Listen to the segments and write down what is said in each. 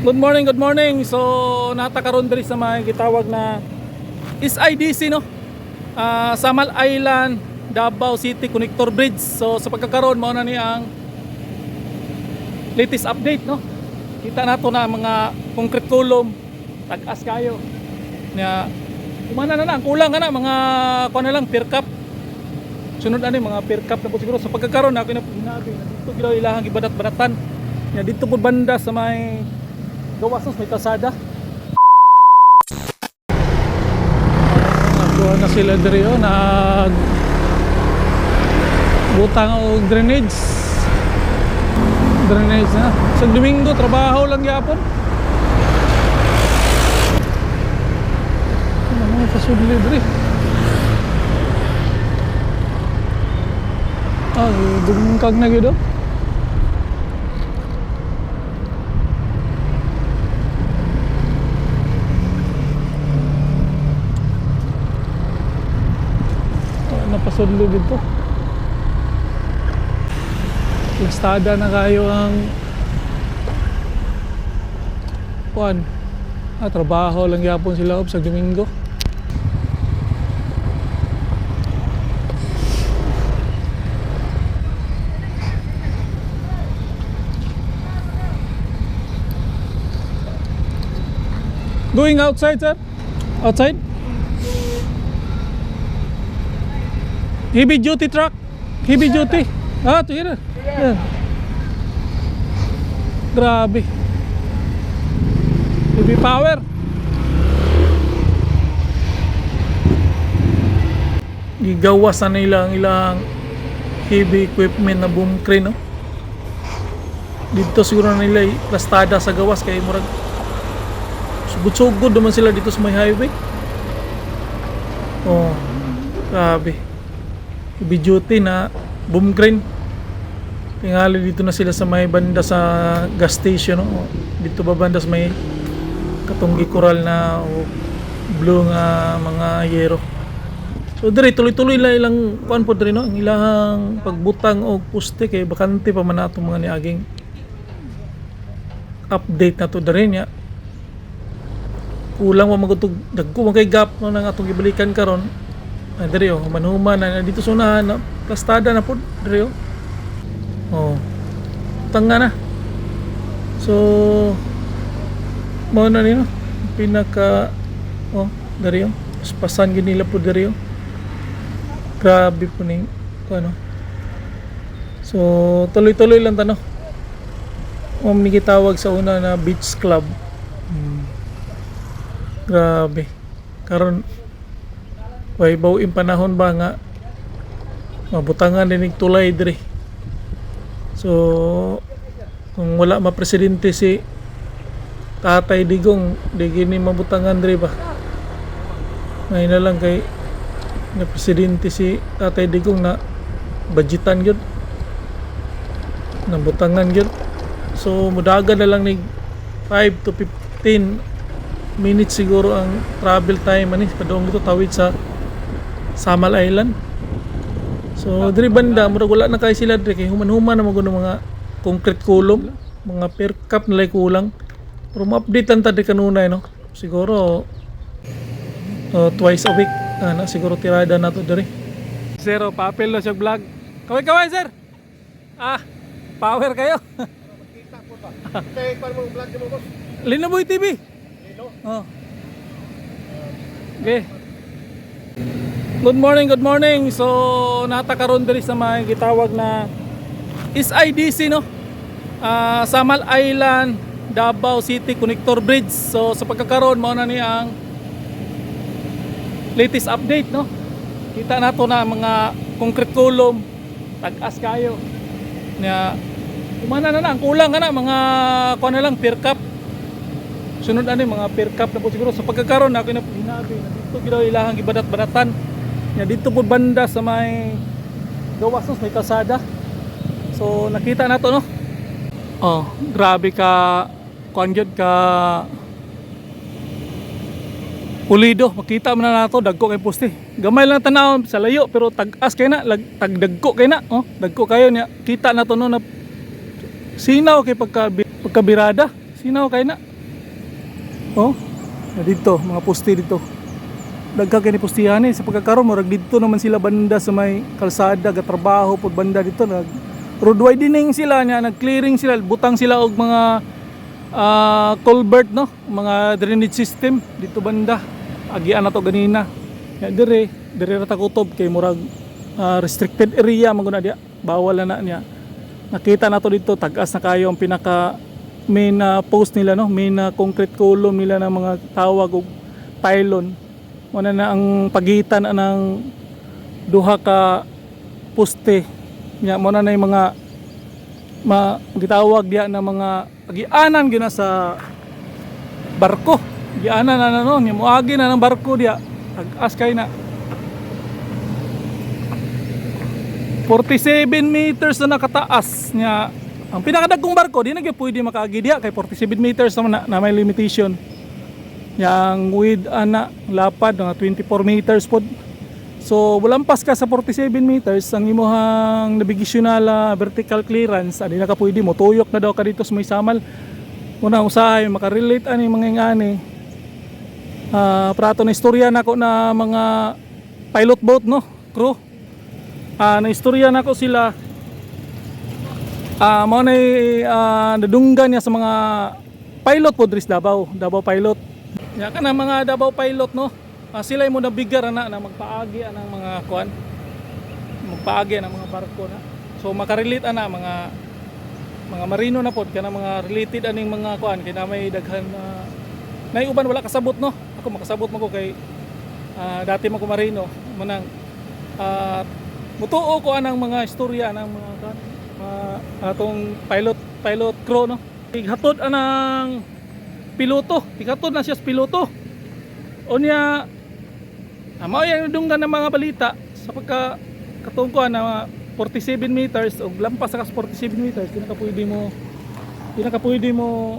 Good morning, good morning. So natakaroon diri sa mga gitawag na SIDC no. Samal Island, Davao City Connector Bridge. So sa pagkakaroon mao na ni ang latest update no. Kita nato na mga concrete column tag-as kayo. Nya umana na lang kulang na mga kuan na lang pier cap. Sunod ani mga pier cap na po siguro sa pagkakaroon na ako na hinabi dito gila ilahang gibadat-badatan. Nya dito po banda sa may gawasos may kalsada. Nagkuha na sila diri nag butang o drainage na sa Domingo trabaho lang yapon. Ano pasudli diri dugkag na gyud. Napasudlo dito. Lastada na kayo ang kuan. Trabaho lang yapon sila sa Domingo. Going outside, sir? Outside? Heavy duty truck. Heavy duty. Ito yun. Yan. Grabe. Heavy power. Gigawas na nila ang ilang heavy equipment na boom crane no? Dito siguro na nila lastada sa gawas kay murag sugod-sugod naman sila dito sa may highway. Grabe. Heavy duty na boom crane. Tingali dito na sila sa may banda sa gas station no? Dito ba banda sa may katunggi koral na blue nga mga yero. So diri tuloy-tuloy lang ilang kuan po diri no ang ilang pagbutang og poste kay bakante pa man atong mga niaging update na to diri nya. Kulang pa magutog dagko man kay gap no nang atong gibalikan karon. Diri manhuman na dito sa unahan no? Plastada na po diri tanga na. So mao na ni no pinaka diri pasan gid nila po diri grabe po ning ano. So tuloy-tuloy lang tano. May gitawag sa una na beach club. Grabe. Karon way bawin panahon ba nga mabutangan din tulay dire. So kung wala ma-presidente si Tatay Digong, di gini mabutangan dire ba. May na lang kay na presidente si Tatay Digong na budgetan gyud. Nabutangan gyud. So mudagan na lang ni 5 to 15 minutes siguro ang travel time ani padong dito tawid sa Samal Island. So diri banda murag wala na kay sila diri kay human-human na maguno mga concrete column, mga pier cap na lay kulang. Pero ma-update ta diri kanunay no. Siguro twice a week na siguro tirada na to diri. Zero papel na siya vlog. Kaway sir. Power kayo. Kita po ba? Tay pa mo vlog mo boss. Linaboy TV. Okay. Good morning. So natakaroon diri sa mga gitawag na SIDC no. Samal Island, Davao City Connector Bridge. So sa pagkakaroon mao na ni ang latest update no. Kita nato na mga concrete column tag-as kayo. Nya umana na lang kulang na mga kuan na lang pier cap. Sunod ani mga pier cap na po siguro sa pagkakaroon na ako na hinabi dito gila ilahang gibadat-badatan. Nya dito po banda sa may gawasos may kalsada. So nakita nato no. Grabe ka kuan gyud ka pulido. Makita man na nato dagko kay poste. Gamay lang tanaw sa layo pero tag-as kay na tagdagko kay na dagko kayo niya. Kita na to no na sinaw kay pagkabirada. Sinaw kay na. Oh, na dito, mga poste dito. Dagka kini postihan sa pagkakaroon murag dito naman sila banda sa may kalsada gatrabaho pod banda dito nag road widening sila nya nag-clearing sila butang sila og mga culvert no, mga drainage system dito banda. Agian na to ganina. Ya dire ra ta kutob kay murag restricted area man guna dia. Bawal na niya. Nakita na to dito tag-as na kayo ang pinaka main post nila no, main concrete column nila ng mga tawag og pylon. Muna na ang pagitan ng duha ka poste. Nya muna na yung mga gitawag diya na mga agianan gina sa barko. Agianan na no, nya moagi na ng barko diya. Tag-as kay na 47 meters na nakataas nya. Ang pinakadagkong barko di na gyud pwede makaagi diya kay 47 meters naman na may limitation. Yang with ana lapad nga 24 meters pod. So bulampas ka sa 47 meters ang imuhang navigational vertical clearance adi na ka pwede mo tuyok na daw ka dito sa may samal. Una usahay makarelate ani mga ngani. Prato na istorya nako na mga pilot boat no, crew. Na istorya nako sila mao na nadunggan niya sa mga pilot po dris Davao pilot. Ya kana mga Davao pilot no. Sila mo nabigar na magpaagi ang mga kuan. Magpaagi ng mga barko na. So makarelate ana mga marino na pod kana mga related aning mga kuan kay na may daghan nay uban wala kasabot no. Ako makasabot mo ko kay dati man ko marino manang mutuo ko anang mga istorya ng mga kuan atong pilot crew no. Hatod anang piloto, ikatod na siya sa piloto. Unya mao yang dunggan ng mga balita sa pagkatungkuan na 47 meters o lampas sa 47 meters di na ka pwede mo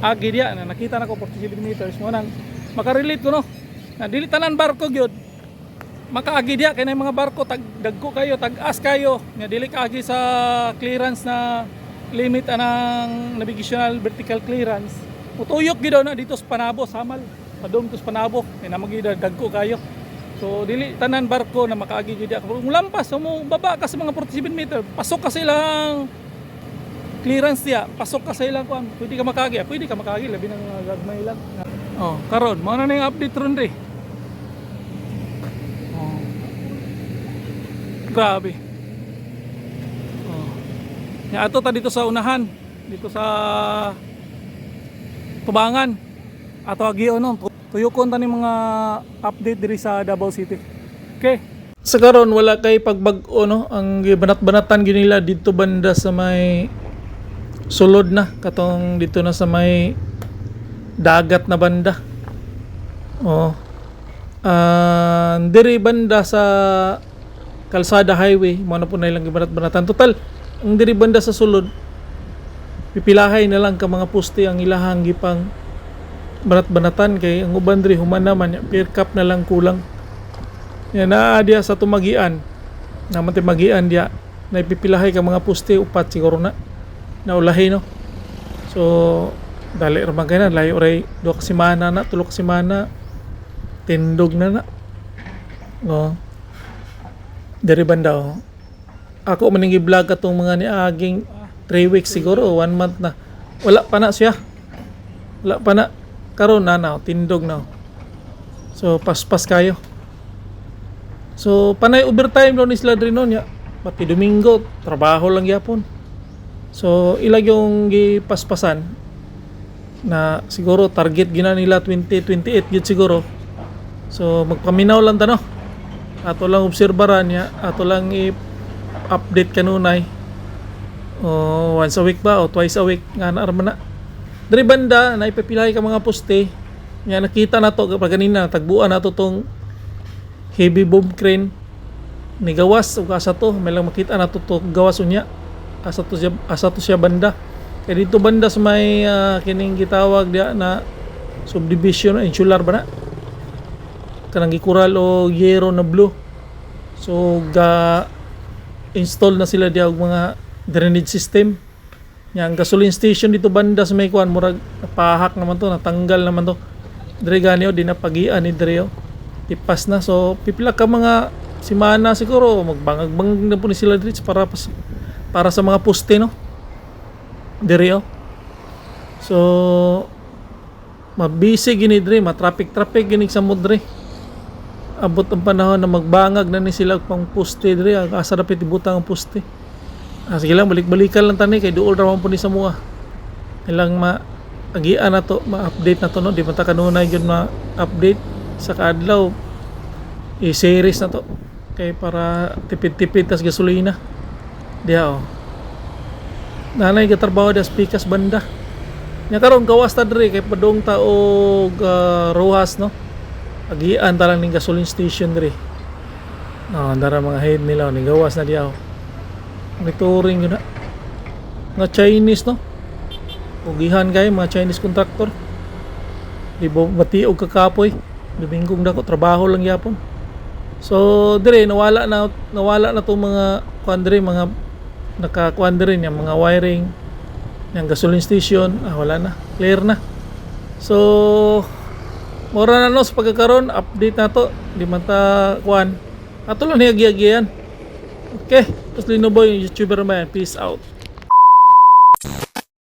agi diya na nakita na ko 47 meters mo nang makarelate ko no. Na dili tanan barko gyud makaagi diya kay mga barko dagko kayo tag-as kayo nga dili kaagi sa clearance na limit anang navigational vertical clearance utuyok gid na dito sa Panabo samal padum to sa Panabo kay namagi dagko kayo so dili tanan barko na makaagi gyud diya kung lampas mo baba ka sa mga 47 meter pasok ka silang clearance diya pasok ka sa ilang kuan pwede ka makaagi labi nang gagmay lang karon mao na ning update ron ri. Grabe. Ya ato ta dito sa unahan, dito sa Tubangan. Ato agio no, tuyokon ta ni mga update diri sa Davao City. Okay. Sa karon wala kay pagbag-o no, ang gibanat-banatan gyud nila dito banda sa may sulod na katong dito na sa may dagat na banda. Diri banda sa Kalsada Highway, mo na po na ilang gibanat-banatan. Total, ang diri banda sa sulod, pipilahay na lang ka mga poste ang ilahang gipang banat-banatan kay ang uban diri human naman, pier cap na lang kulang. Yan naa dia sa tumagian. Naman timagian dia, na ipipilahay ka mga poste upat siguro na ulahi no. So, dali ra man kay na layo ray 2 ka semana na, 3 ka semana tindog na. Dari banda ako maning i-vlog katong mga ni aging 3 weeks siguro 1 month na wala pa na siya karon na tindog na so paspas kayo so panay overtime lo ni sila diri no nya pati Domingo trabaho lang gyapon so ilag yung gipaspasan na siguro target gina nila 2028 gyud siguro so magpaminaw lang ta no. Ato lang obserbaran niya, ato lang i-update kanunay. Once a week ba o twice a week nga naarman na. Diri banda na ipipilay ka mga poste. Nga nakita na to kapag ganina tagbuan na to tong heavy boom crane ni gawas ug asa to may lang makita na to gawas unya asa to siya banda. Kay dito banda sa may kining gitawag dia na subdivision insular ba na? Kanang gikural o yero na blue. So ga install na sila diya og mga drainage system Yang gasoline station dito banda sa may kuan murag napahak naman to, natanggal naman to. Dire gani o dinapagian ni dire o. Tipas na, so pipila ka mga simana siguro magbangag-bangag na po ni sila dire para sa mga poste no. Dire o. So mabisi gini dire, matraffic gini sa mudre. Abot ang panahon na magbangag na ni sila pang poste dire, asa dapat ibutang ang poste. Sige lang, balik-balikan lang tani kay duol raman po ni sa mua. Ilang agian na to, ma-update na to no, di man ta kanunay gyud ma-update sa kaadlaw. I-series na to kay para tipid-tipid tas gasolina. Diha oh. Nanay gatrabaho das pikas banda. Nya karon gawas ta diri kay padong ta og Rojas no. Agian ta lang ning gasoline station diri. No, andara mga head nila ni gawas na diha oh. Monitoring yun na. Mga Chinese no. Ugihan kayo mga Chinese contractor. Di ba matiog kakapoy. Dumingkong dako trabaho lang yapon. So dire nawala na to mga kuan dire, mga nakakuan dire yung mga wiring ng gasoline station. Wala na. Clear na. So mura na no sa pagkakaroon, update na to. Di man ta kuan. Ato lang hiyagi-yagian. Okay, tapos Linoboy, YouTuber man. Peace out.